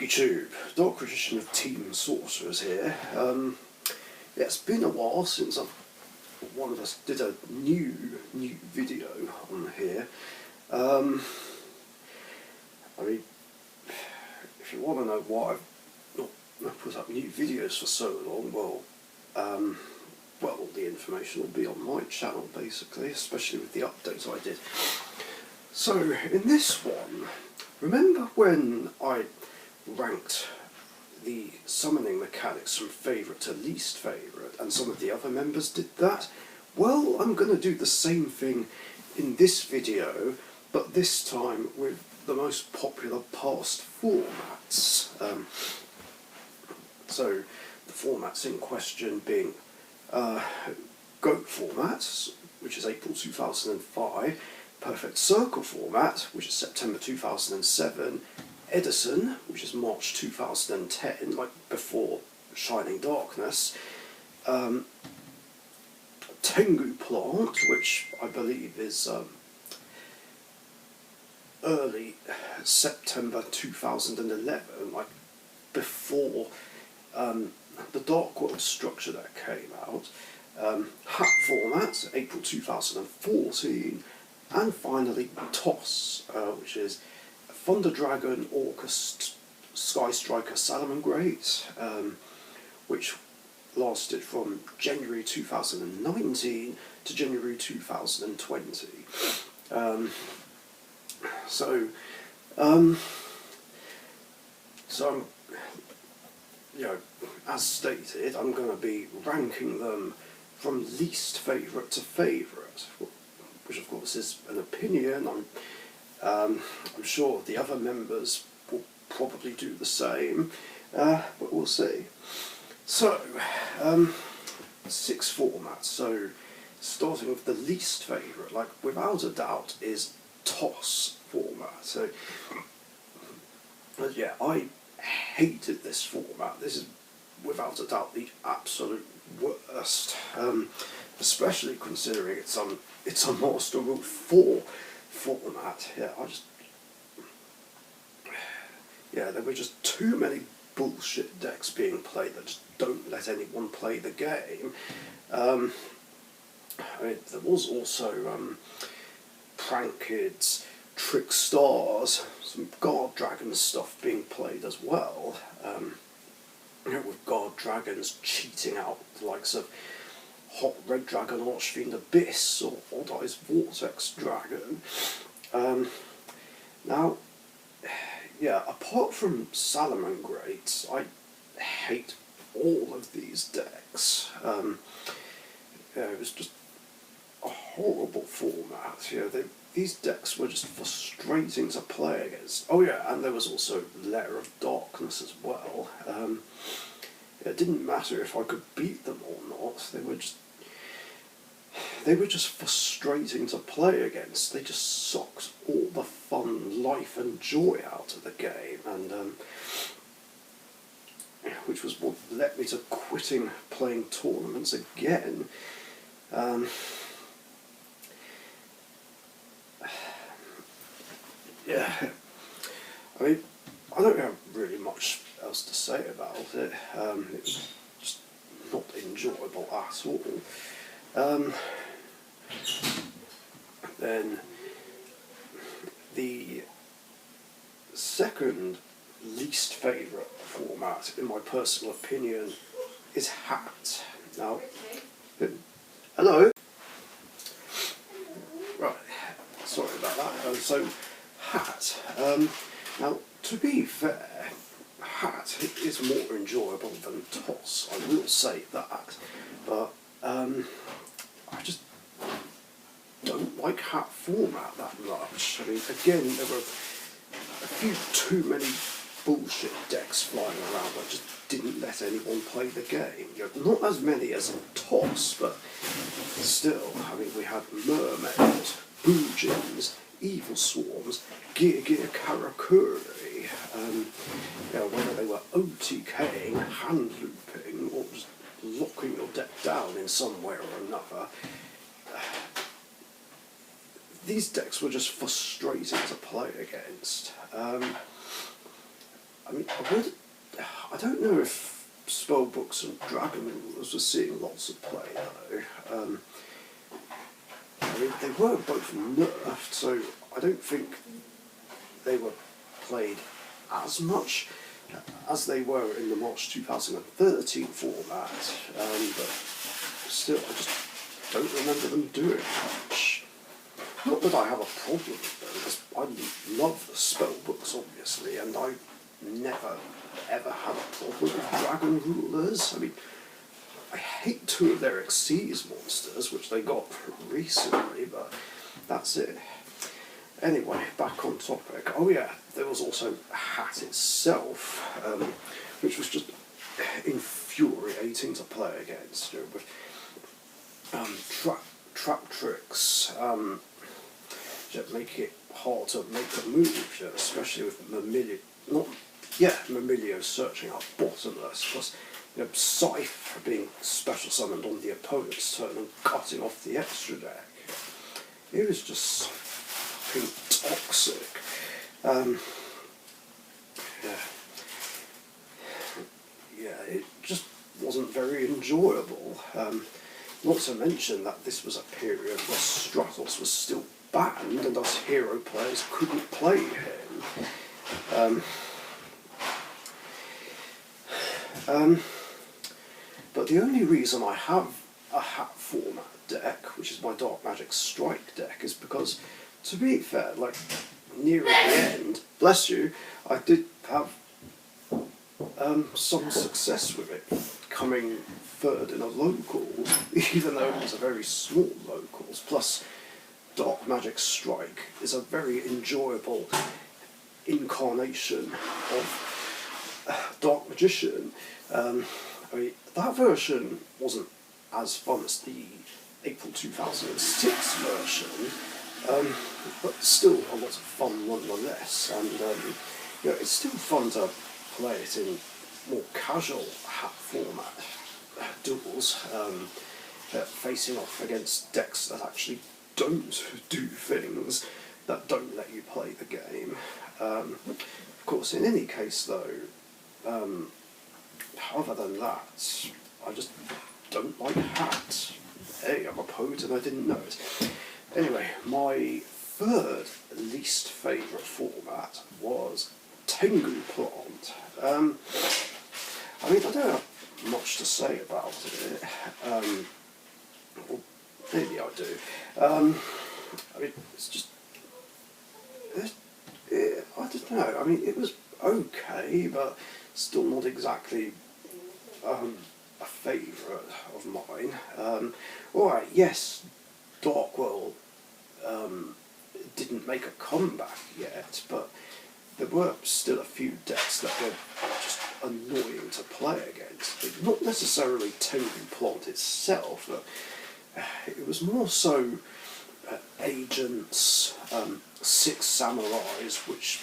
YouTube, Darkrichician of Team Sorcerers here. Yeah, it's been a while since one of us did a new video on here. I mean, if you want to know why I've not put up new videos for so long, well, all the information will be on my channel basically, especially with the updates I did. So, in this one, remember when I ranked the summoning mechanics from favourite to least favourite, and some of the other members did that? Well, I'm going to do the same thing in this video, but this time with the most popular past formats. So, the formats in question being GOAT format, which is April 2005, Perfect Circle format, which is September 2007, Edison, which is March 2010, like before Shining Darkness, Tengu Plant, which I believe is early September 2011, like before the Dark World structure that came out, Hat format, April 2014, and finally Toss, which is Thunder Dragon, Orcust, Sky Striker, Salamangreat, which lasted from January 2019 to January 2020. So you know, as stated, I'm going to be ranking them from least favourite to favourite, which of course is an opinion. I'm sure the other members will probably do the same, but we'll see. So, 6 formats. So, starting with the least favourite, like without a doubt, is Toss format. So, yeah, I hated this format. This is without a doubt the absolute worst, especially considering it's a Master Rule 4 format. There were just too many bullshit decks being played that just don't let anyone play the game. I mean, there was also Prank Kids, Trick Stars, some Guard Dragons stuff being played as well. With Guard Dragons cheating out the likes of Hot Red Dragon, Archfiend Abyss, or Odd Eyes Vortex Dragon. Now, yeah, apart from Salamangreat, I hate all of these decks. It was just a horrible format. These decks were just frustrating to play against. Oh yeah, and there was also Lair of Darkness as well. It didn't matter if I could beat them or not. They were just frustrating to play against. They just sucked all the fun, life and joy out of the game, and which was what led me to quitting playing tournaments again. Yeah, I mean, I don't have really much else to say about it. It was just not enjoyable at all. Then the second least favourite format, in my personal opinion, is Hat. Now, hello? Right, sorry about that. So, Hat. Now, to be fair, Hat is more enjoyable than Toss, I will say that, but I just don't like Hat format that much. I mean, again, there were a few too many bullshit decks flying around that just didn't let anyone play the game. Not as many as in Toss, but still, I mean, we had Mermaids, Boojins, Evil Swarms, Gear Karakuri, whether they were OTKing, hand looping, or just locking your deck down in some way or another. These decks were just frustrating to play against. I I mean, I don't know if spellbooks and dragon rulers were seeing lots of play though. I mean, they were both nerfed, so I don't think they were played as much as they were in the March 2013 format, but still, I just don't remember them doing much. Not that I have a problem with them, because I love the spellbooks, obviously, and I never ever had a problem with dragon rulers. I mean, I hate 2 of their Xyz monsters, which they got recently, but that's it. Anyway, back on topic. Oh yeah, there was also Hat itself, which was just infuriating to play against. With trap tricks, make it hard to make a move, especially with Mamilio searching out bottomless, plus Scythe being special summoned on the opponent's turn and cutting off the extra deck. It was just fucking toxic. It just wasn't very enjoyable. Not to mention that this was a period where Stratos was still banned and us hero players couldn't play him. But the only reason I have a Hat format deck, which is my Dark Magic Strike deck, is because, to be fair, like, near at the end, bless you, I did have some success with it, coming third in a locals, even though it was a very small locals. Plus, Dark Magic Strike is a very enjoyable incarnation of Dark Magician. I mean, that version wasn't as fun as the April 2006 version, but still a lot of fun nonetheless. And it's still fun to play it in more casual Hat format duels, facing off against decks that actually don't do things that don't let you play the game. Of course, in any case though, other than that, I just don't like Hat. Hey, I'm a poet and I didn't know it. Anyway, my third least favourite format was Tengu Plant. I mean, I don't have much to say about it. Well, maybe I do. I mean, it's just... I don't know. I mean, it was okay, but still not exactly a favourite of mine. Alright, yes, Dark World didn't make a comeback yet, but there were still a few decks that were just annoying to play against. Not necessarily Tengu Plant itself, but it was more so Agents, 6 Samurais, which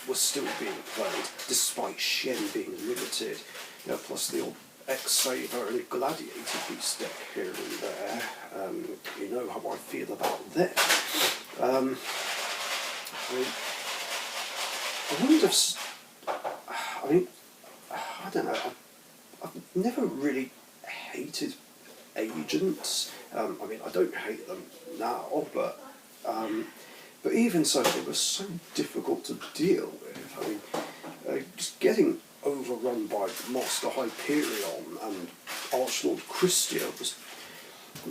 was still being played, despite Shen being limited, plus the old X-Saver and Gladiator piece deck here and there. You know how I feel about them. I don't know, I've never really hated Agents. I mean, I don't hate them now, but even so, they were so difficult to deal with. I mean, just getting overrun by Master Hyperion and Archlord Christia was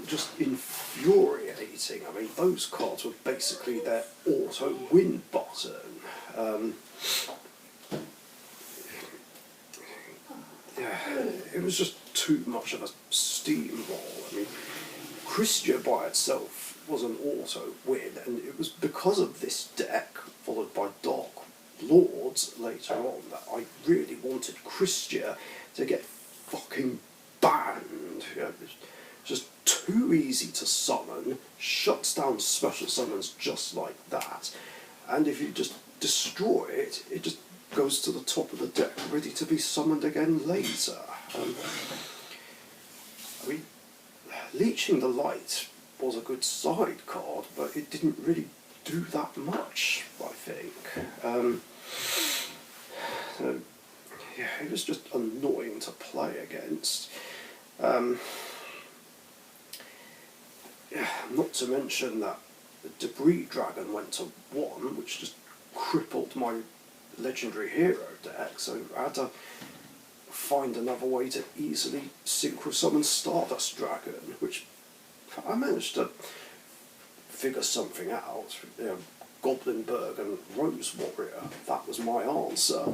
just infuriating. I mean, those cards were basically their auto-win button. It was just too much of a steamroll. I mean, Christia by itself was an auto-win, and it was because of this deck, followed by Dark Lords later on, that I really wanted Christia to get fucking banned. It's just too easy to summon, shuts down special summons just like that, and if you just destroy it, it just goes to the top of the deck, ready to be summoned again later. I mean, Leeching the Light was a good side card, but it didn't really do that much, I think. So, yeah, it was just annoying to play against. Yeah, not to mention that the Debris Dragon went to 1, which just crippled my legendary hero deck, so I had to find another way to easily synchro summon Stardust Dragon, which I managed to figure something out. You know, Goblinberg and Rose Warrior, that was my answer.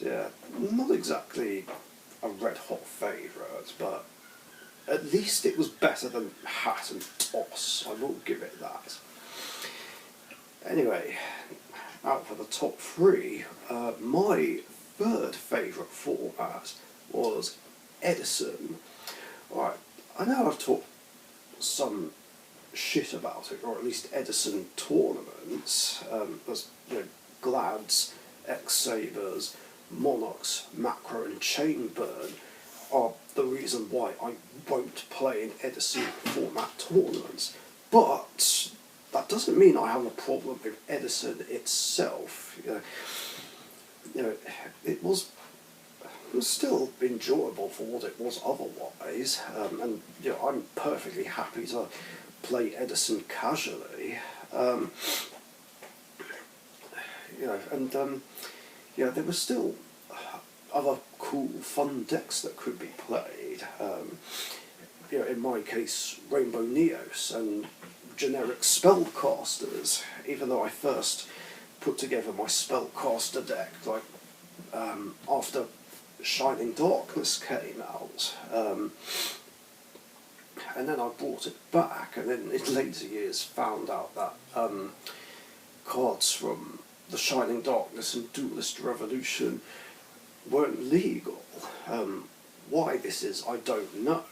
Yeah, not exactly a red-hot favourite, but at least it was better than Hat and Toss, I will give it that. Anyway, out for the top 3, my third favourite format was Edison. Alright, I know I've talked some shit about it, or at least Edison tournaments. There's, you know, Glads, X-Sabers, Monarchs, Macro and Chain Burn are the reason why I won't play in Edison format tournaments. But that doesn't mean I have a problem with Edison itself. You know, it was still enjoyable for what it was otherwise, and you know, I'm perfectly happy to play Edison casually. You know, and you know, there were still other cool, fun decks that could be played. You know, in my case, Rainbow Neos and generic spellcasters. Even though I first put together my spellcaster deck, like after Shining Darkness came out, and then I brought it back, and then in later years found out that cards from the Shining Darkness and Duelist Revolution weren't legal. Why this is, I don't know.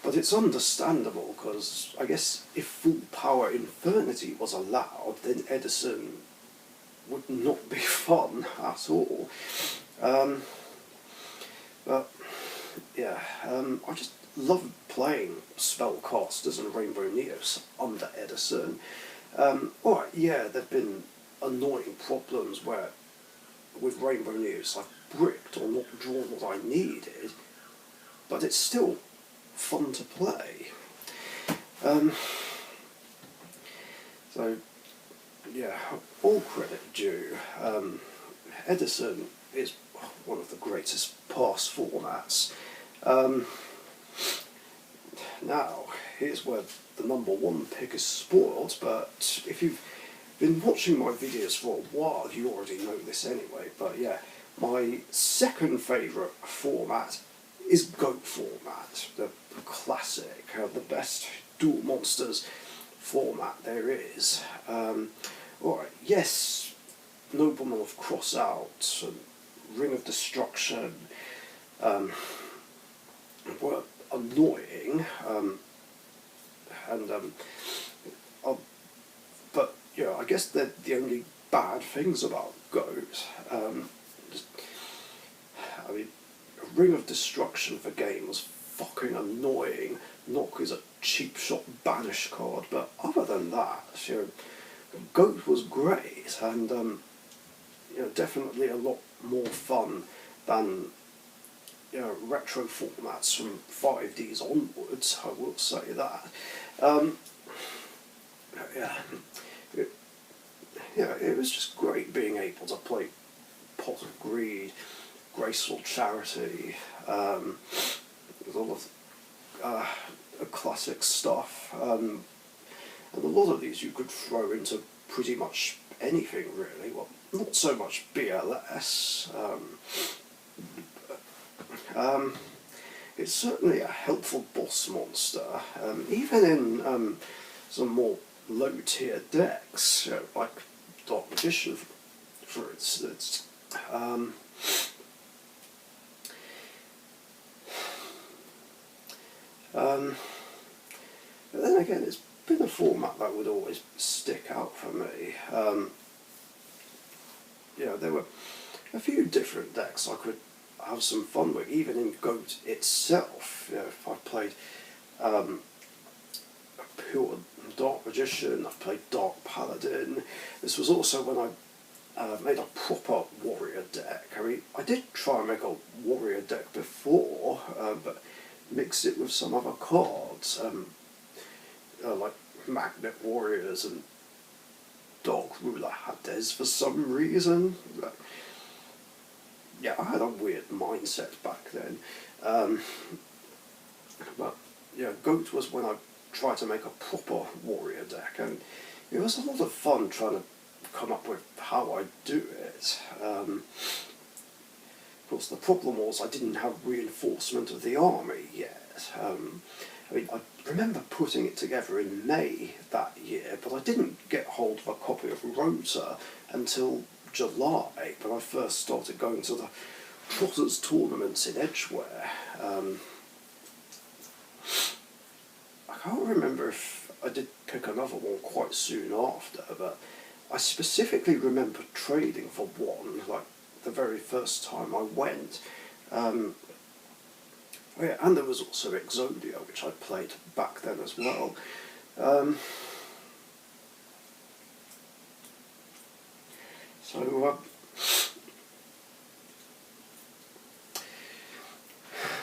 But it's understandable, because I guess if Full Power Infernity was allowed, then Edison would not be fun at all. But yeah, I just love playing spellcasters and Rainbow Neos under Edison. Alright, yeah, there've been annoying problems where with Rainbow Neos I've bricked or not drawn what I needed, but it's still fun to play. So yeah, all credit due. Edison is one of the greatest past formats. Now, here's where the #1 pick is spoiled, but if you've been watching my videos for a while, you already know this anyway, but yeah, my second favourite format is GOAT format, the classic, the best dual monsters format there is. Alright, yes, Nobleman of Crossout and Ring of Destruction were annoying, but yeah, I guess they're the only bad things about GOAT. I mean, Ring of Destruction for game was fucking annoying. Knock is a cheap shot banish card, but other than that, you know, GOAT was great, and you know, definitely a lot more fun than, you know, retro formats from 5Ds onwards, I will say that. Yeah, it was just great being able to play Pot of Greed, Graceful Charity, with all of classic stuff, and a lot of these you could throw into pretty much anything really. Well, not so much BLS. It's certainly a helpful boss monster, even in some more low-tier decks, you know, like Darkrichician, for instance. But then again, it's been a format that would always stick out for me. You know, there were a few different decks I could have some fun with, even in GOAT itself. You know, if I played a pure Dark Magician, I've played Dark Paladin. This was also when I made a proper warrior deck. I mean, I did try and make a warrior deck before, but mixed it with some other cards, like Magnet Warriors and Dark Ruler Hades for some reason. Yeah, I had a weird mindset back then. But yeah, Goat was when I tried to make a proper warrior deck, and it was a lot of fun trying to come up with how I do it. Of course, the problem was I didn't have reinforcement of the army yet. I mean, I remember putting it together in May that year, but I didn't get hold of a copy of Rota until July, when I first started going to the Trotters tournaments in Edgware. I can't remember if I did pick another one quite soon after, but I specifically remember trading for one, like the very first time I went. Yeah, and there was also Exodia, which I played back then as well.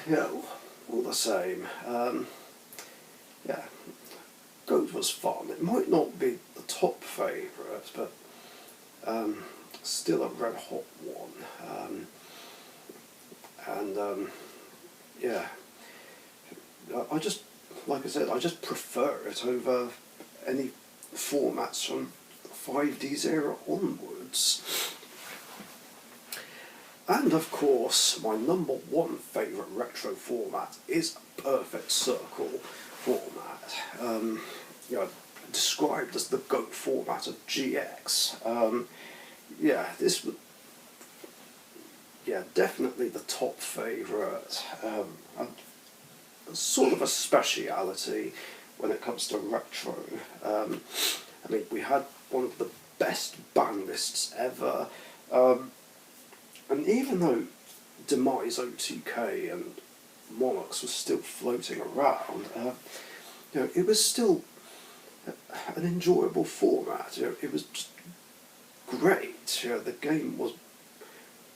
Yeah, all the same. Yeah, Goat was fun. It might not be the top favourite, but still a red hot one. Yeah, I just, like I said, I just prefer it over any formats from 5D's era onwards. And of course, my number one favourite retro format is Perfect Circle format. You know, described as the GOAT format of GX. Yeah, this would, yeah, definitely the top favourite. Sort of a speciality when it comes to retro. I mean, we had one of the best ban lists ever. And even though Demise OTK and Monarchs was still floating around, you know, it was still an enjoyable format. You know, it was just great. You know, the game was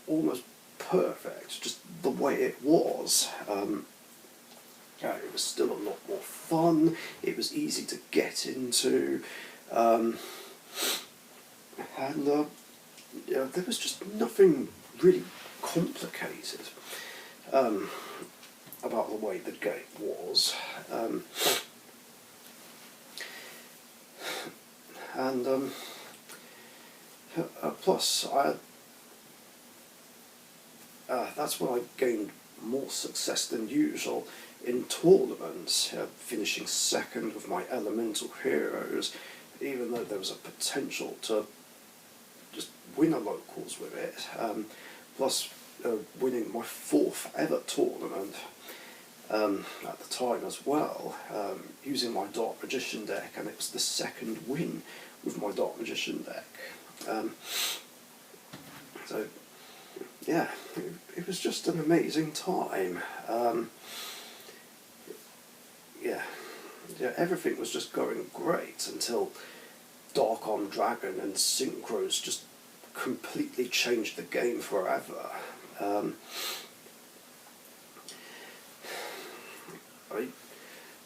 almost perfect, just the way it was. Yeah, it was still a lot more fun. It was easy to get into, and you know, there was just nothing really complicated about the way the game was. Plus, that's when I gained more success than usual in tournaments, finishing second with my elemental heroes, even though there was a potential to just win a locals with it, plus winning my 4th ever tournament at the time as well, using my Dark Magician deck, and it was the 2nd win with my Dark Magician deck. So yeah, it was just an amazing time. Yeah, everything was just going great until Dark Arm Dragon and Synchros just completely changed the game forever.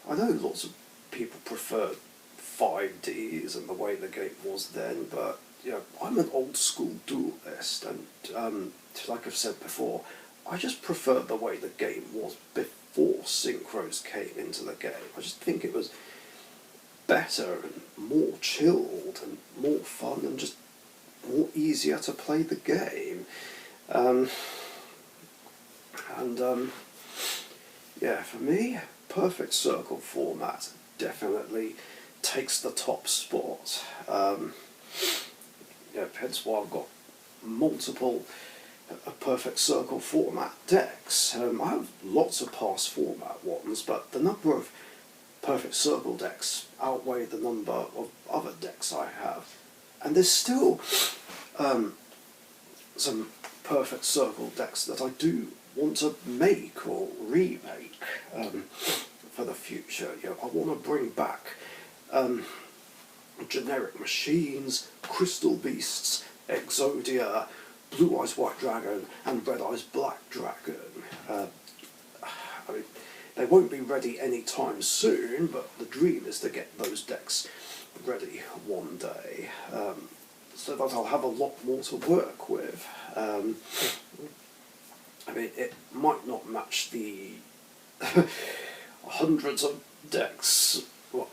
I know lots of people prefer 5Ds and the way the game was then, but you know, I'm an old school duelist, and like I've said before, I just prefer the way the game was before Synchros came into the game. I just think it was better and more chilled and more fun and just more easier to play the game. Yeah, for me, Perfect Circle format definitely takes the top spot. Yeah, hence why I've got multiple Perfect Circle format decks. I have lots of past format ones, but the number of Perfect Circle decks outweigh the number of other decks I have. And there's still some Perfect Circle decks that I do want to make or remake for the future. You know, I want to bring back generic machines, crystal beasts, Exodia, Blue Eyes White Dragon, and Red Eyes Black Dragon. I mean, they won't be ready anytime soon, but the dream is to get those decks ready one day, so that I'll have a lot more to work with. I mean, it might not match the hundreds of decks, well,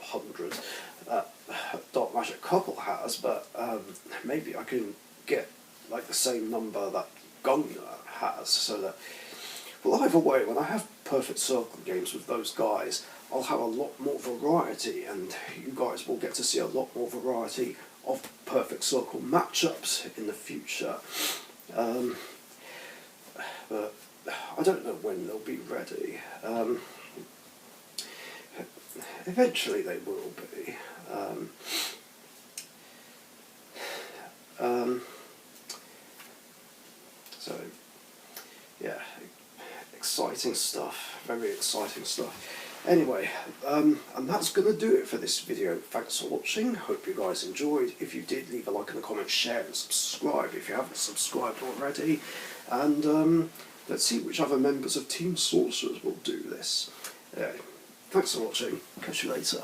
hundreds, Dark Magic Couple has, but maybe I can get like the same number that Gunga has, so that, well, either way, when I have Perfect Circle games with those guys, I'll have a lot more variety, and you guys will get to see a lot more variety of Perfect Circle matchups in the future. But I don't know when they'll be ready. Eventually they will be. So, yeah, exciting stuff, very exciting stuff. Anyway, and that's going to do it for this video. Thanks for watching, hope you guys enjoyed. If you did, leave a like and a comment, share and subscribe if you haven't subscribed already. And let's see which other members of Team Sorcerers will do this. Thanks for watching, catch you later.